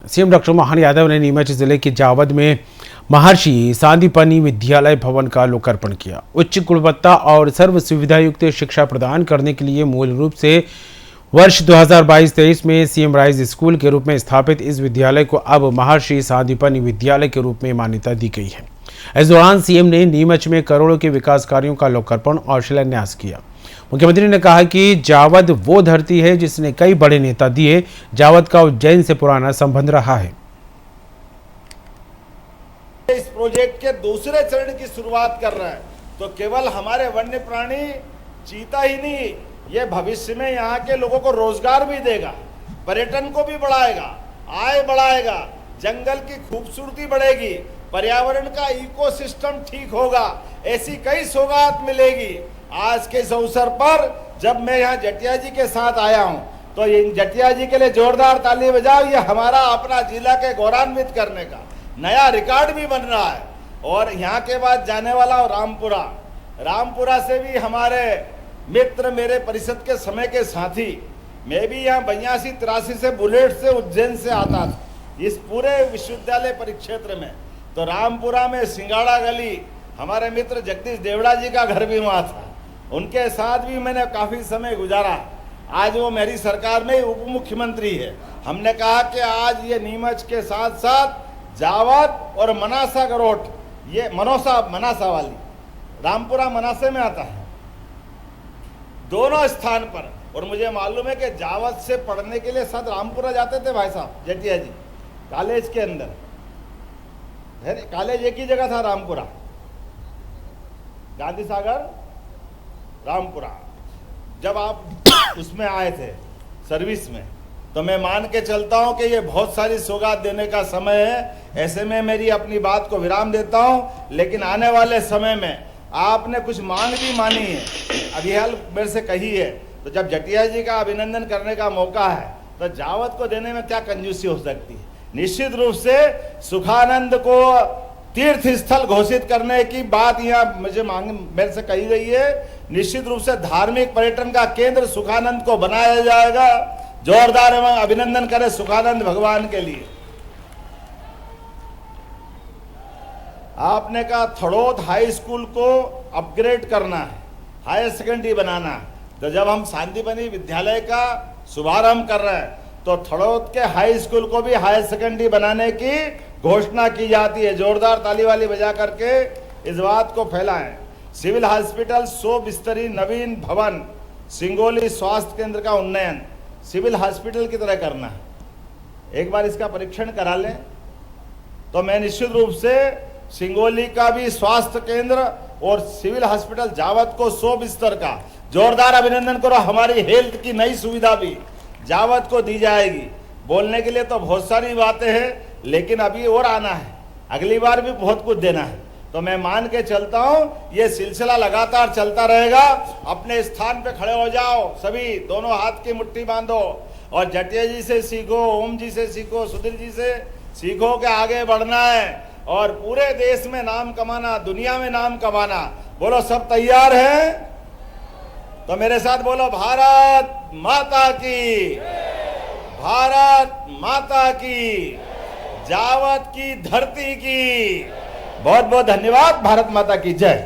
CM doctor Mohan Yadav ने नीमच जिले के जावद में महर्षि सांदीपनि विद्यालय भवन का लोकार्पण किया। उच्च गुणवत्ता और सर्व सुविधा युक्त शिक्षा प्रदान करने के लिए मूल रूप से वर्ष 2022-23 में सीएम राइज स्कूल के रूप में स्थापित इस विद्यालय को अब महर्षि सांदीपनि विद्यालय के रूप में मान्यता दी गई है। इस दौरान सीएम ने नीमच में करोड़ों के विकास कार्यों का लोकार्पण और शिलान्यास किया। मुख्यमंत्री ने कहा कि जावद वो धरती है जिसने कई बड़े नेता दिए। जावद का उज्जैन से पुराना संबंध रहा है। इस प्रोजेक्ट के दूसरे चरण की शुरुआत कर रहे हैं तो केवल हमारे वन्य प्राणी चीता ही नहीं, ये भविष्य में यहाँ के लोगों को रोजगार भी देगा, पर्यटन को भी बढ़ाएगा, आय बढ़ाएगा, जंगल की खूबसूरती बढ़ेगी, पर्यावरण का इकोसिस्टम ठीक होगा, ऐसी कई सौगात मिलेगी। आज के इस अवसर पर जब मैं यहाँ जटिया जी के साथ आया हूँ तो इन जटिया जी के लिए जोरदार ताली बजाओ। ये हमारा अपना जिला के गौरवान्वित करने का नया रिकॉर्ड भी बन रहा है। और यहाँ के बाद जाने वाला रामपुरा से भी हमारे मित्र, मेरे परिषद के समय के साथी, मैं भी यहाँ 82-83 से बुलेट से उज्जैन से आता था इस पूरे विश्वविद्यालय परिक्षेत्र में। तो रामपुरा में सिंगाड़ा गली, हमारे मित्र जगदीश देवड़ा जी का घर भी वहाँ था, उनके साथ भी मैंने काफ़ी समय गुजारा। आज वो मेरी सरकार में उप मुख्यमंत्री है। हमने कहा कि आज ये नीमच के साथ साथ जावद और मनासा गरोट, ये मनासा वाली रामपुरा मनासे में आता है, दोनों स्थान पर। और मुझे मालूम है कि जावद से पढ़ने के लिए साथ रामपुरा जाते थे भाई साहब जटिया जी, कॉलेज के अंदर कॉलेज एक ही जगह था, रामपुरा, गांधी सागर रामपुरा। जब आप उसमें आए थे सर्विस में तो मैं मान के चलता हूं कि ये बहुत सारी सौगात देने का समय है। ऐसे में मेरी अपनी बात को विराम देता हूं, लेकिन आने वाले समय में आपने कुछ मांग भी मानी है, अभिहाल मेरे से कही है, तो जब जटिया जी का अभिनंदन करने का मौका है तो जावद को देने में क्या कंजूसी हो सकती है। निश्चित रूप से सुखानंद को तीर्थ स्थल घोषित करने की बात यहाँ मुझे मेरे से कही गई है। निश्चित रूप से धार्मिक पर्यटन का केंद्र सुखानंद को बनाया जाएगा। जोरदार एवं अभिनंदन करें सुखानंद भगवान के लिए। आपने कहा थड़ौत हाई स्कूल को अपग्रेड करना है, हायर सेकेंडरी बनाना है, तो जब हम सांदीपनि विद्यालय का शुभारंभ कर रहे हैं तो थड़ौत के हाई स्कूल को भी हायर सेकेंडरी बनाने की घोषणा की जाती है। जोरदार ताली वाली बजा करके इस बात को फैलाएं। सिविल हॉस्पिटल 100 बिस्तरी नवीन भवन, सिंगोली स्वास्थ्य केंद्र का उन्नयन सिविल हॉस्पिटल की तरह करना है। एक बार इसका परीक्षण करा लें तो मैं निश्चित रूप से सिंगोली का भी स्वास्थ्य केंद्र और सिविल हॉस्पिटल जावद को 100 बिस्तर का जोरदार अभिनंदन करो। हमारी हेल्थ की नई सुविधा भी जावद को दी जाएगी। बोलने के लिए तो बहुत सारी बातें हैं, लेकिन अभी और आना है, अगली बार भी बहुत कुछ देना है। तो मैं मान के चलता हूं ये सिलसिला लगातार चलता रहेगा। अपने स्थान पे खड़े हो जाओ सभी, दोनों हाथ की मुट्ठी बांधो और जटिया जी से सीखो, ओम जी से सीखो, सुधीर जी से सीखो कि आगे बढ़ना है और पूरे देश में नाम कमाना, दुनिया में नाम कमाना। बोलो सब तैयार हैं? तो मेरे साथ बोलो भारत माता की, भारत माता की, जावद की धरती की। बहुत बहुत धन्यवाद। भारत माता की जय।